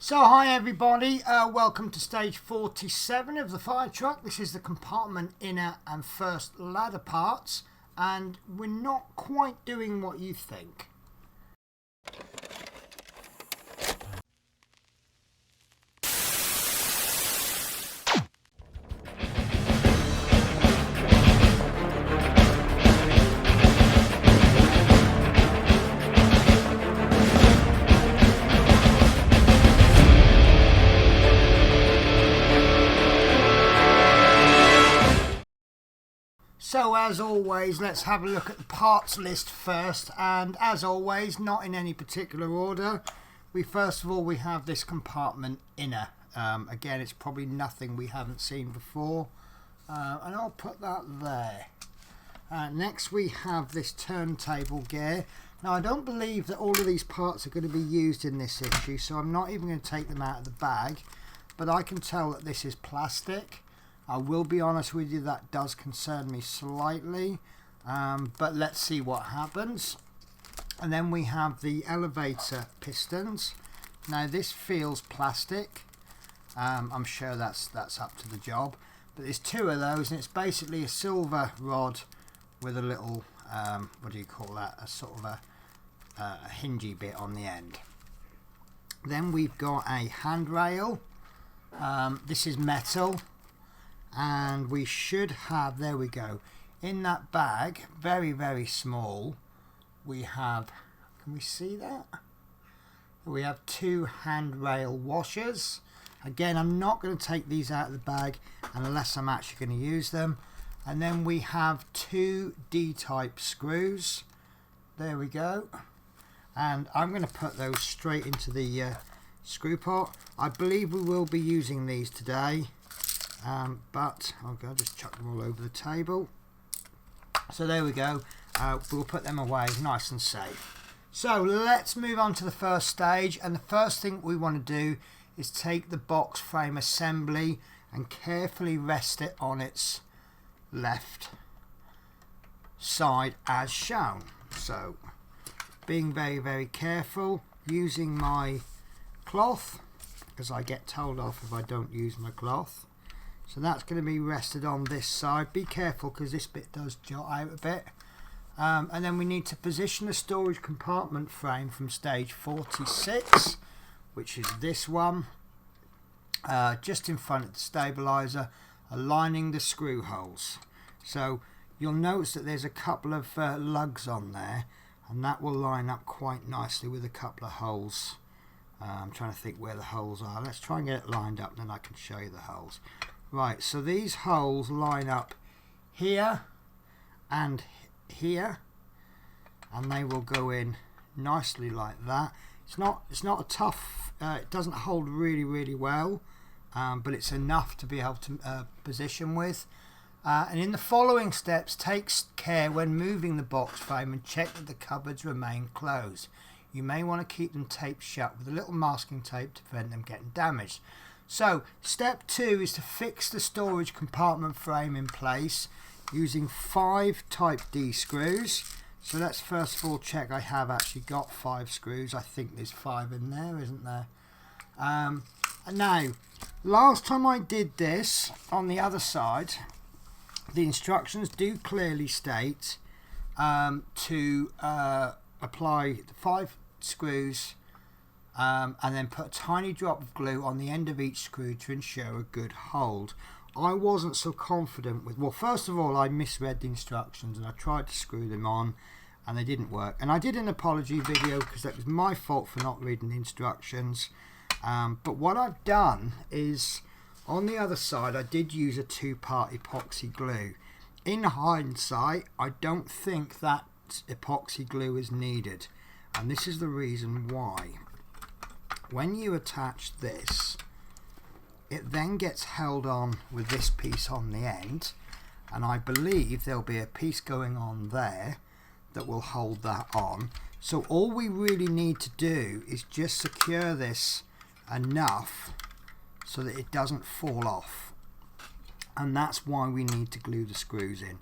So hi everybody, welcome to stage 47 of the fire truck. This is the compartment inner and first ladder parts, and we're not quite doing what you think. So as always, let's have a look at the parts list first, and as always, not in any particular order. First of all we have this compartment inner. Again, it's probably nothing we haven't seen before, and I'll put that there. Next we have this turntable gear. Now I don't believe that all of these parts are going to be used in this issue, so I'm not even going to take them out of the bag, but I can tell that this is plastic. I will be honest with you, that does concern me slightly, but let's see what happens. And then we have the elevator pistons. Now this feels plastic. I'm sure that's up to the job, but there's two of those, and it's basically a silver rod with a little what do you call that, a sort of a hingy bit on the end. Then we've got a handrail. This is metal. And we should have, there we go, in that bag, very, very small, we have, can we see that? We have two handrail washers. Again, I'm not going to take these out of the bag unless I'm actually going to use them. And then we have two D-type screws. There we go. And I'm going to put those straight into the screw pot. I believe we will be using these today. But I'll just chuck them all over the table. So there we go. We'll put them away nice and safe. So let's move on to the first stage, and the first thing we want to do is take the box frame assembly and carefully rest it on its left side as shown. So being very, very careful, using my cloth, because I get told off if I don't use my cloth. So that's going to be rested on this side. Be careful because this bit does jut out a bit. And then we need to position the storage compartment frame from stage 46, which is this one, just in front of the stabilizer, aligning the screw holes. So you'll notice that there's a couple of lugs on there, and that will line up quite nicely with a couple of holes. I'm trying to think where the holes are. Let's try and get it lined up, and then I can show you the holes. Right, so these holes line up here and here, and they will go in nicely like that. It's not a tough, it doesn't hold really well, but it's enough to be able to position with. And in the following steps, take care when moving the box frame and check that the cupboards remain closed. You may want to keep them taped shut with a little masking tape to prevent them getting damaged. So step 2 is to fix the storage compartment frame in place using 5 type D screws. So let's first of all check I have actually got 5 screws. I think there's 5 in there, isn't there? And now, last time I did this on the other side, the instructions do clearly state to apply the 5 screws and then put a tiny drop of glue on the end of each screw to ensure a good hold. I wasn't so confident with, well, first of all I misread the instructions and I tried to screw them on and they didn't work, and I did an apology video because that was my fault for not reading the instructions. But what I've done is on the other side I did use a 2-part epoxy glue. In hindsight, I don't think that epoxy glue is needed, and this is the reason why. When you attach this, it then gets held on with this piece on the end, and I believe there'll be a piece going on there that will hold that on. So all we really need to do is just secure this enough so that it doesn't fall off, and that's why we need to glue the screws in.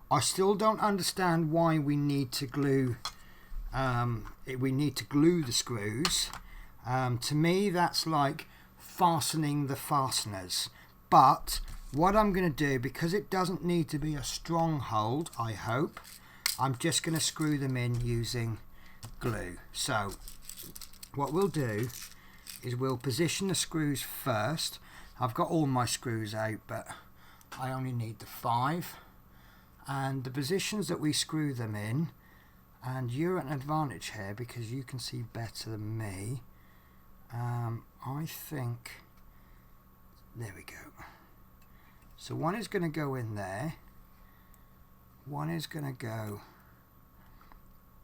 I still don't understand why we need to glue the screws. To me that's like fastening the fasteners, but what I'm going to do, because it doesn't need to be a strong hold, I hope, I'm just going to screw them in using glue. So what we'll do is we'll position the screws first. I've got all my screws out, but I only need the 5, and the positions that we screw them in, and you're at an advantage here because you can see better than me. I think, there we go. So one is going to go in there, one is going to go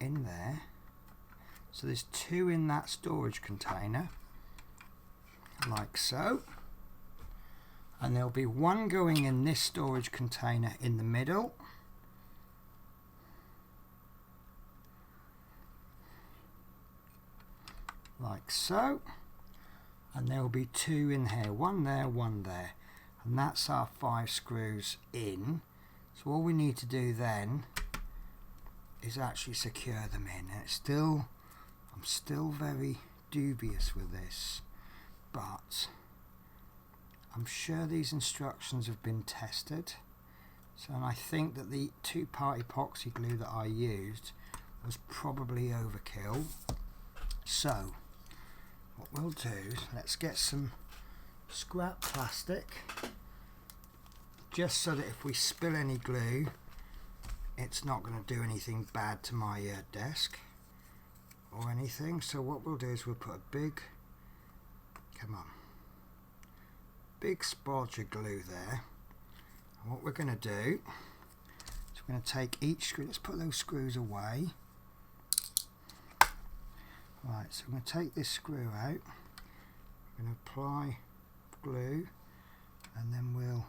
in there, so there's 2 in that storage container, like so, and there'll be one going in this storage container in the middle, like so, and there will be 2 in here, one there, one there, and that's our 5 screws in. So all we need to do then is actually secure them in. And I'm still very dubious with this, but I'm sure these instructions have been tested. So, and I think that the 2-part epoxy glue that I used was probably overkill. So what we'll do is let's get some scrap plastic, just so that if we spill any glue it's not going to do anything bad to my desk or anything. So what we'll do is we'll put a big splodge of glue there, and what we're going to do is we're going to take each screw, let's put those screws away. Right, so I'm going to take this screw out, I'm going to apply glue, and then we'll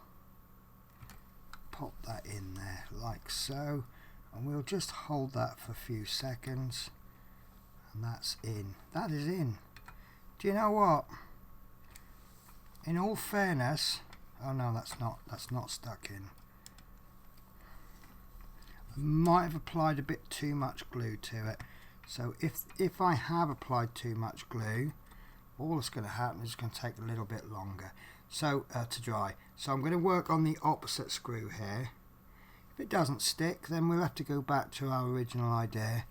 pop that in there like so, and we'll just hold that for a few seconds, and that's in. That is in. Do you know what? In all fairness, oh no, that's not stuck in. I might have applied a bit too much glue to it. So if I have applied too much glue, all that's going to happen is it's going to take a little bit longer to dry. So I'm going to work on the opposite screw here. If it doesn't stick, then we'll have to go back to our original idea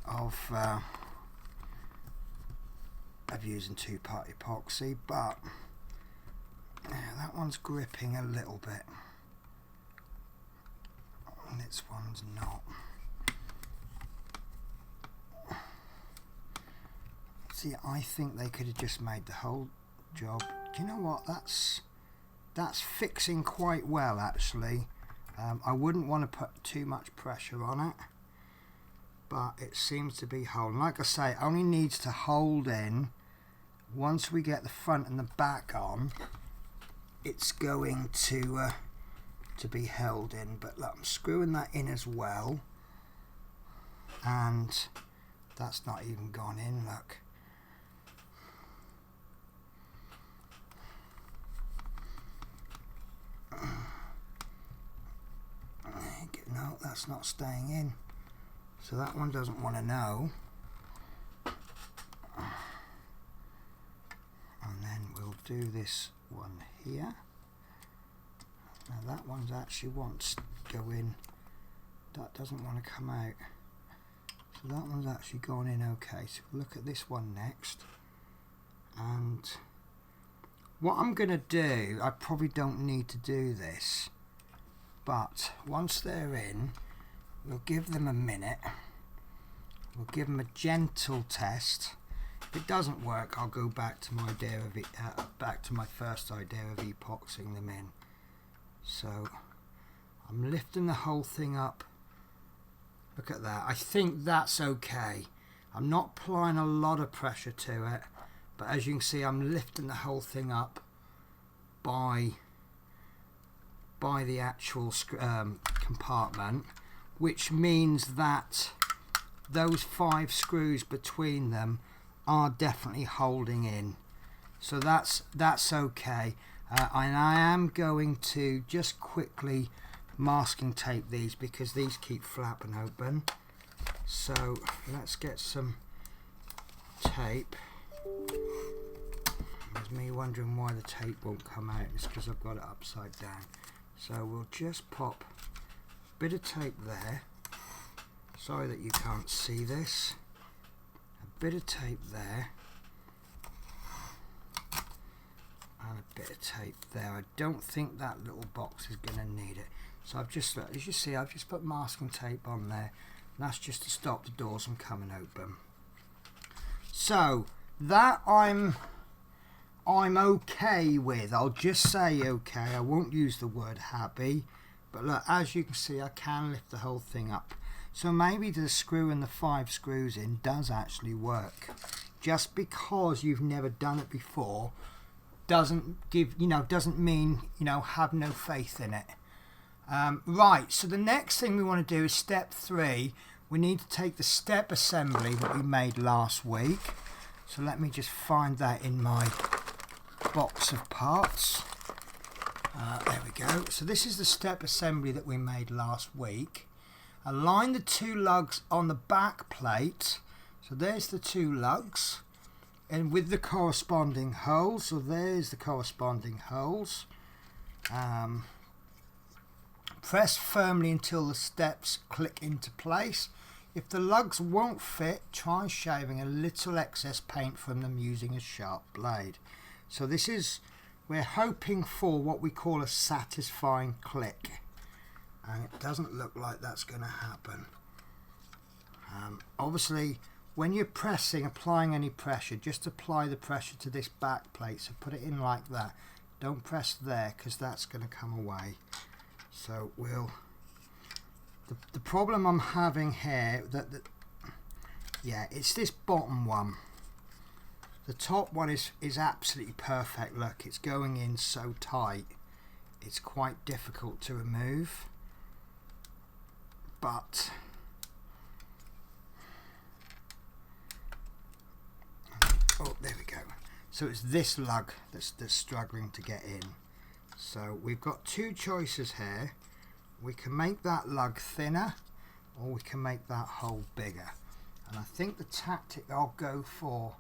of using 2-part epoxy, but yeah, that one's gripping a little bit, and this one's not. See, I think they could have just made the whole job. Do you know what? That's fixing quite well, actually. I wouldn't want to put too much pressure on it, but it seems to be holding. Like I say, it only needs to hold in. Once we get the front and the back on, it's going to be held in. But look, I'm screwing that in as well, and that's not even gone in. Look. No, that's not staying in, so that one doesn't want to know. And then we'll do this one here. Now that one's actually wants to go in, that doesn't want to come out, so that one's actually gone in okay. So we'll look at this one next, and what I'm going to do, I probably don't need to do this, but once they're in, we'll give them a minute. We'll give them a gentle test. If it doesn't work, I'll go back to my idea of back to my first idea of epoxying them in. So I'm lifting the whole thing up. Look at that. I think that's okay. I'm not applying a lot of pressure to it, but as you can see, I'm lifting the whole thing up by the actual compartment, which means that those 5 screws between them are definitely holding in, so that's okay. And I am going to just quickly masking tape these because these keep flapping open. So let's get some tape. wondering why the tape won't come out, it's because I've got it upside down. So we'll just pop a bit of tape there. Sorry that you can't see this. A bit of tape there. And a bit of tape there. I don't think that little box is going to need it. So I've just, as you see, I've just put masking tape on there. And that's just to stop the doors from coming open. So that I'm okay with. I'll just say okay. I won't use the word happy. But look, as you can see, I can lift the whole thing up. So maybe the screw and the 5 screws in does actually work. Just because you've never done it before doesn't mean, have no faith in it. Right, so the next thing we want to do is step 3. We need to take the step assembly that we made last week. So let me just find that in my box of parts. There we go. So this is the step assembly that we made last week. Align the 2 lugs on the back plate. So there's the 2 lugs. And with the corresponding holes. So there's the corresponding holes. Press firmly until the steps click into place. If the lugs won't fit, try shaving a little excess paint from them using a sharp blade. So this is, we're hoping for what we call a satisfying click. And it doesn't look like that's going to happen. Obviously, when you're applying any pressure, just apply the pressure to this back plate. So put it in like that. Don't press there because that's going to come away. So the problem I'm having here, it's this bottom one. The top one is absolutely perfect. Look, it's going in so tight. It's quite difficult to remove. But oh, there we go. So it's this lug that's struggling to get in. So we've got 2 choices here. We can make that lug thinner, or we can make that hole bigger. And I think the tactic I'll go for,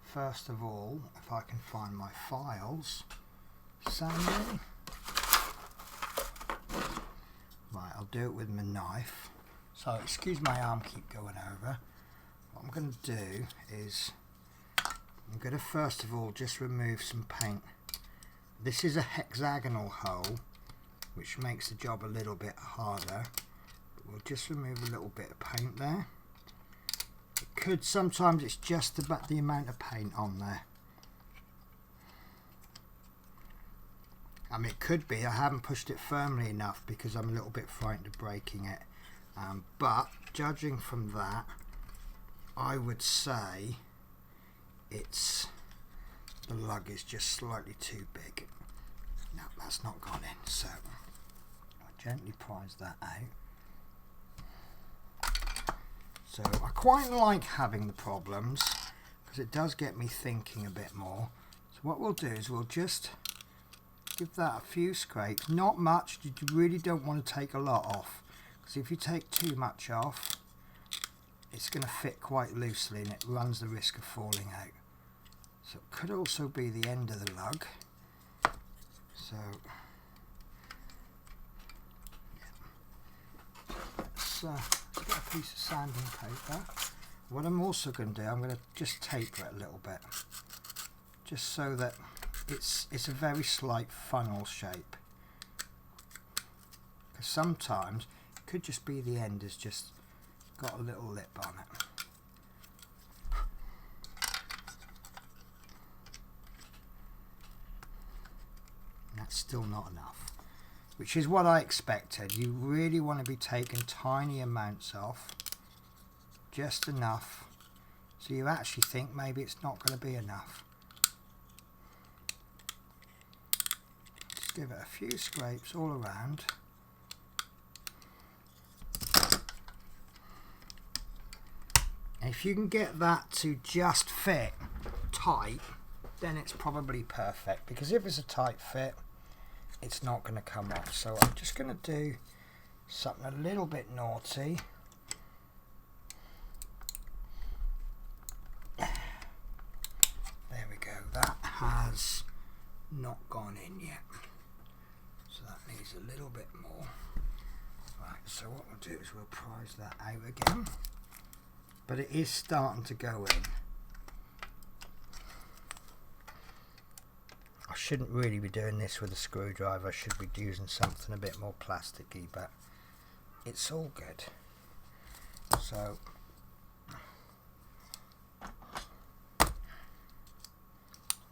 first of all, if I can find my files, sanding. Right, I'll do it with my knife. So excuse my arm keep going over. What I'm going to do is, I'm going to first of all just remove some paint. This is a hexagonal hole, which makes the job a little bit harder. But we'll just remove a little bit of paint there. It could, sometimes it's just about the amount of paint on there. I mean, it could be I haven't pushed it firmly enough because I'm a little bit frightened of breaking it. But judging from that, I would say the lug is just slightly too big. No, that's not gone in, so I'll gently prise that out. So I quite like having the problems because it does get me thinking a bit more. So what we'll do is we'll just give that a few scrapes, not much. You really don't want to take a lot off, because if you take too much off, it's going to fit quite loosely and it runs the risk of falling out. So it could also be the end of the lug. So let's get a piece of sanding paper. What I'm also going to do, I'm going to just taper it a little bit, just so that it's a very slight funnel shape. Because sometimes it could just be the end has just got a little lip on it. That's still not enough, which is what I expected. You really want to be taking tiny amounts off, just enough so you actually think maybe it's not going to be enough. Just give it a few scrapes all around. And if you can get that to just fit tight, then it's probably perfect, because if it's a tight fit, it's not going to come off. So I'm just going to do something a little bit naughty. There we go, that has not gone in yet, so that needs a little bit more. Right, so what we'll do is we'll prise that out again, but it is starting to go in. I shouldn't really be doing this with a screwdriver, I should be using something a bit more plasticky, but it's all good. So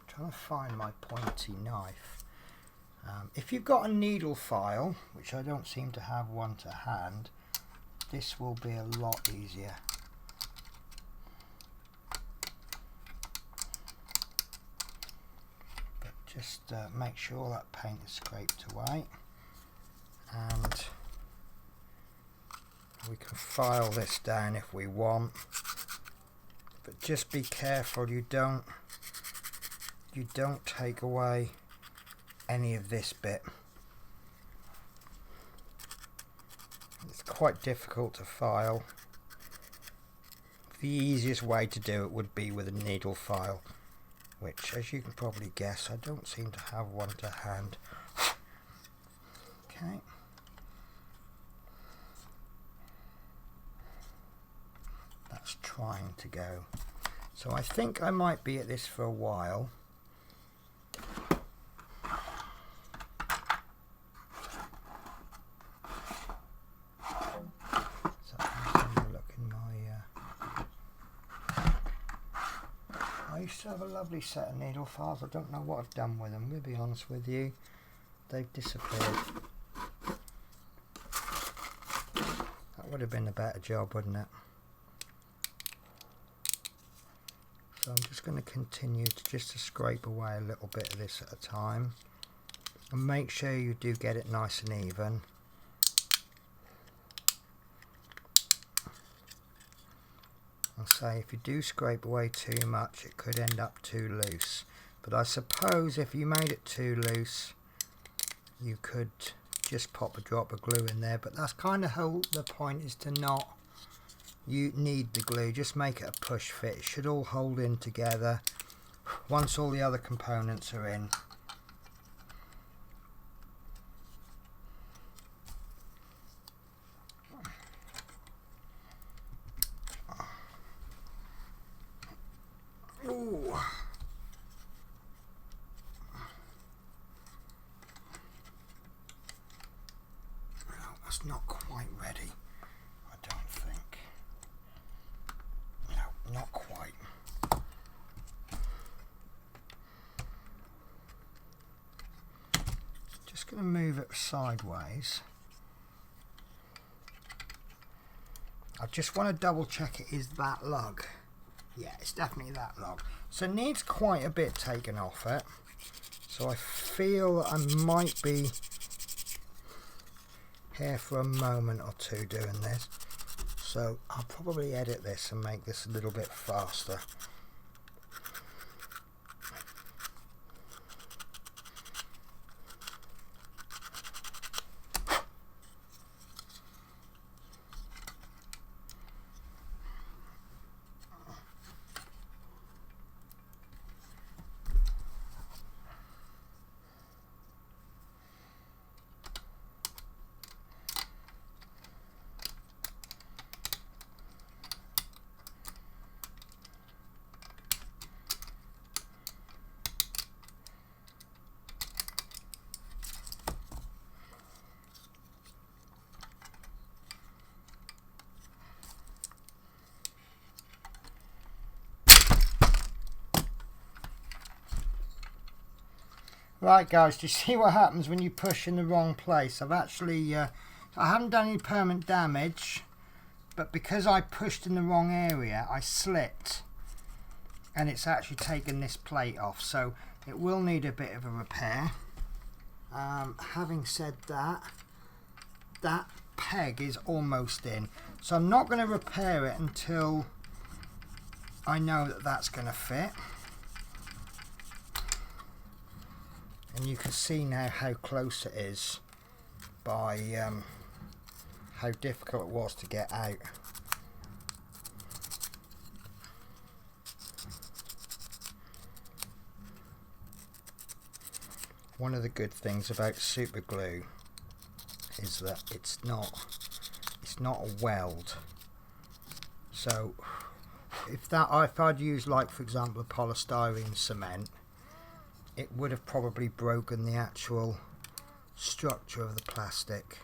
trying to find my pointy knife. If you've got a needle file, which I don't seem to have one to hand, this will be a lot easier. But just make sure that paint is scraped away, and we can file this down if we want, but just be careful you don't take away any of this bit. It's quite difficult to file. The easiest way to do it would be with a needle file, which, as you can probably guess, I don't seem to have one to hand. Okay. That's trying to go. So I think I might be at this for a while. So I'm having a look in my I used to have a lovely set of needle files. I don't know what I've done with them, to be honest with you. They've disappeared. That would have been a better job, wouldn't it? So I'm just going to continue to scrape away a little bit of this at a time, and make sure you do get it nice and even. I'll say if you do scrape away too much, it could end up too loose, but I suppose if you made it too loose you could just pop a drop of glue in there, but that's kind of how the point is, to not you need the glue, just make it a push fit. It should all hold in together once all the other components are in. Ooh. No, that's not quite ready, I don't think. No, not quite. Just going to move it sideways. I just want to double check it is that lug. Yeah, it's definitely that log. So it needs quite a bit taken off it. So I feel I might be here for a moment or two doing this. So I'll probably edit this and make this a little bit faster. Right guys, do you see what happens when you push in the wrong place? I've actually, I haven't done any permanent damage, but because I pushed in the wrong area, I slipped, and it's actually taken this plate off, so it will need a bit of a repair. Having said that, that peg is almost in, so I'm not going to repair it until I know that that's going to fit. And you can see now how close it is by how difficult it was to get out. one of the good things about super glue is that it's not a weld. So if I'd used, like for example, a polystyrene cement, it would have probably broken the actual structure of the plastic.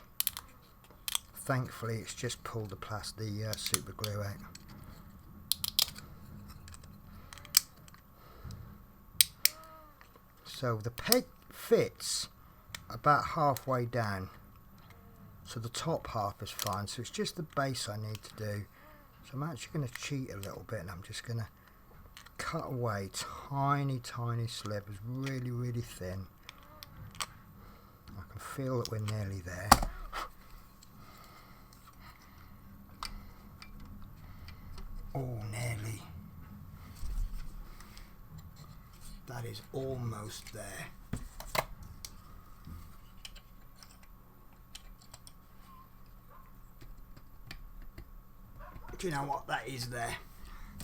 Thankfully it's just pulled the super glue out. So the peg fits about halfway down, so the top half is fine, so it's just the base I need to do. So I'm actually going to cheat a little bit, and I'm just going to cut away tiny slivers, really thin. I can feel that we're nearly there. Oh, nearly. That is almost there. Do you know what? That is there.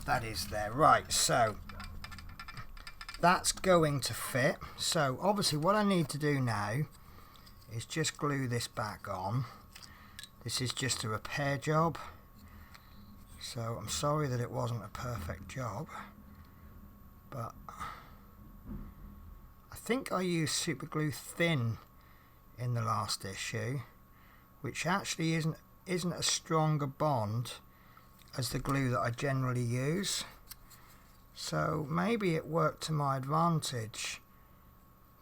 That is there. Right, so that's going to fit. So obviously what I need to do now is just glue this back on. This is just a repair job. So I'm sorry that it wasn't a perfect job, but I think I used super glue thin in the last issue, which actually isn't a stronger bond as the glue that I generally use. So maybe it worked to my advantage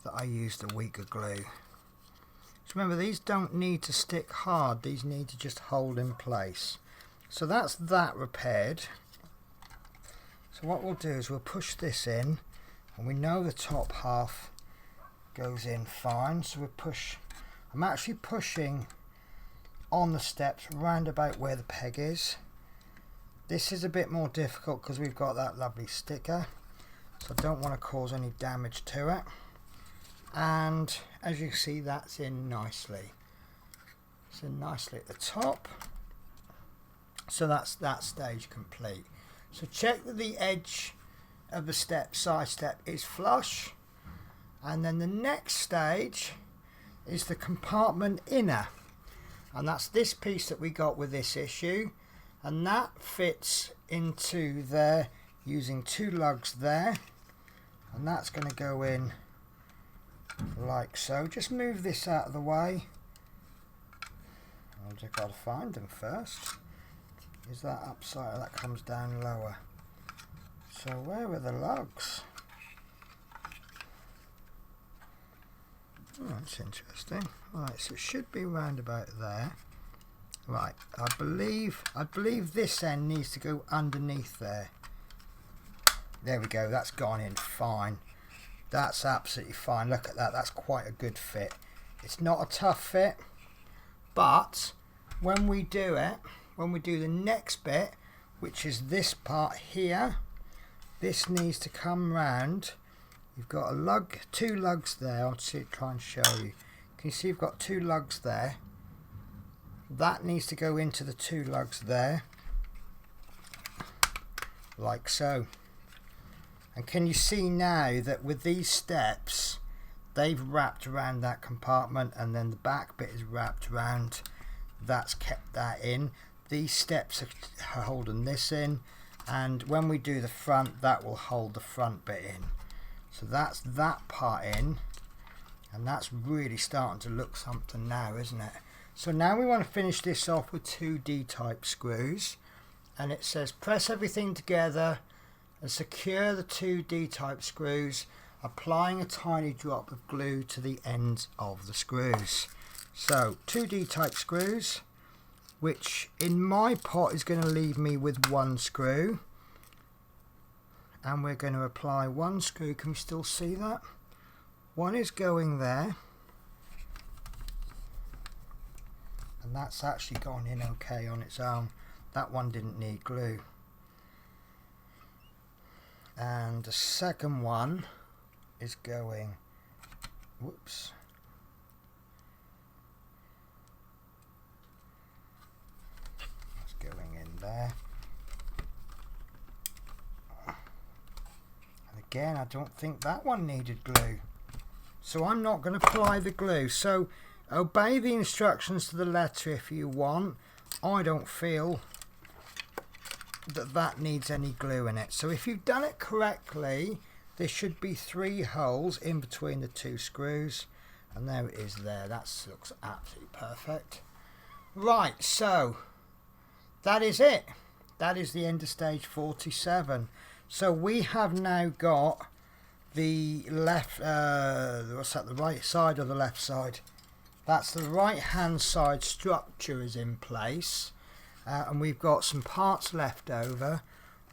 that I used the weaker glue. So remember, these don't need to stick hard, these need to just hold in place. So that's that repaired. So what we'll do is we'll push this in, and we know the top half goes in fine, so I'm actually pushing on the steps round about where the peg is. This is a bit more difficult because we've got that lovely sticker, so I don't want to cause any damage to it. And as you can see, that's in nicely. It's in nicely at the top. So that's that stage complete. So check that the edge of the side step is flush, and then the next stage is the compartment inner, and that's this piece that we got with this issue, and that fits into there using two lugs there, and that's going to go in like so. Just move this out of the way. I've just got to find them first. Is that upside? That comes down lower. So where are the lugs? Oh, that's interesting. Right, so it should be round about there. Right, I believe this end needs to go underneath there. There we go, that's gone in fine. That's absolutely fine. Look at that, that's quite a good fit. It's not a tough fit, but when we do it, when we do the next bit, which is this part here, this needs to come round. You've got a lug, two lugs there. I'll try and show you. Can you see you've got two lugs there? That needs to go into the two lugs there, like so. And can you see now that with these steps, they've wrapped around that compartment, and then the back bit is wrapped around. That's kept that in. These steps are holding this in, and when we do the front, that will hold the front bit in. So that's that part in, and that's really starting to look something now, isn't it? So now we want to finish this off with two D-type screws, and it says press everything together and secure the two D-type screws, applying a tiny drop of glue to the ends of the screws. So two D-type screws, which in my pot is going to leave me with one screw, and we're going to apply one screw. Can we still see that? One is going there, and that's actually gone in okay on its own. That one didn't need glue. And the second one is going, whoops, it's going in there. And again, I don't think that one needed glue. so I'm not going to apply the glue. So obey the instructions to the letter if you want. I don't feel that needs any glue in it. So if you've done it correctly, there should be 3 holes in between the 2 screws, and there it is there. That looks absolutely perfect. Right, so that is it. That is the end of stage 47. So we have now got the left, what's that, the right side or the left side? That's the right hand side structure is in place, and we've got some parts left over,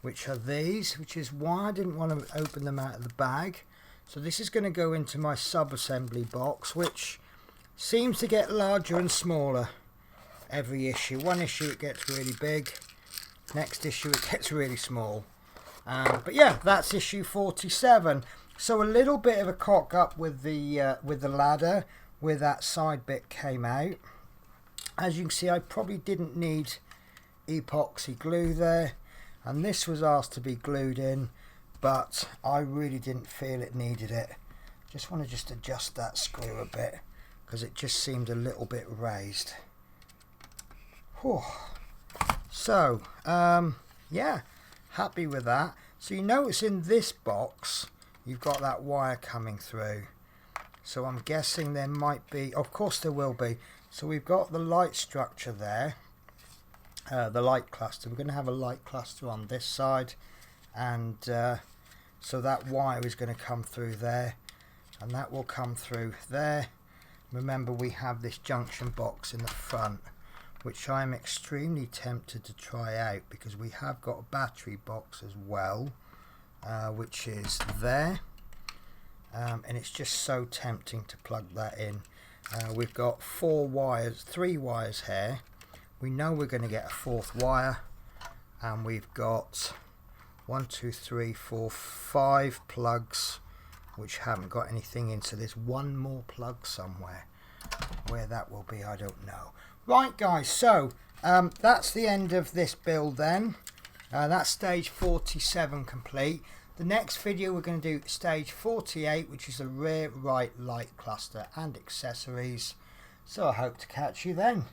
which are these, which is why I didn't want to open them out of the bag. So this is going to go into my sub-assembly box, which seems to get larger and smaller every issue. One issue it gets really big, next issue it gets really small. But yeah, that's issue 47. So a little bit of a cock up with the ladder where that side bit came out. As you can see, I probably didn't need epoxy glue there, and this was asked to be glued in, but I really didn't feel it needed it. Just want to just adjust that screw a bit because it just seemed a little bit raised. Whew. So yeah, happy with that. So you notice in this box you've got that wire coming through, so I'm guessing there might be, of course there will be. So we've got the light structure there, the light cluster. We're going to have a light cluster on this side, and so that wire is going to come through there, and that will come through there. Remember, we have this junction box in the front, which I'm extremely tempted to try out because we have got a battery box as well, which is there, and it's just so tempting to plug that in. We've got 3 wires here. We know we're going to get a 4th wire, and we've got 1, 2, 3, 4, 5 plugs which haven't got anything in, so there's one more plug somewhere. Where that will be, I don't know. Right guys, so that's the end of this build then. That's stage 47 complete. The next video we're going to do stage 48, which is the rear right light cluster and accessories. So I hope to catch you then.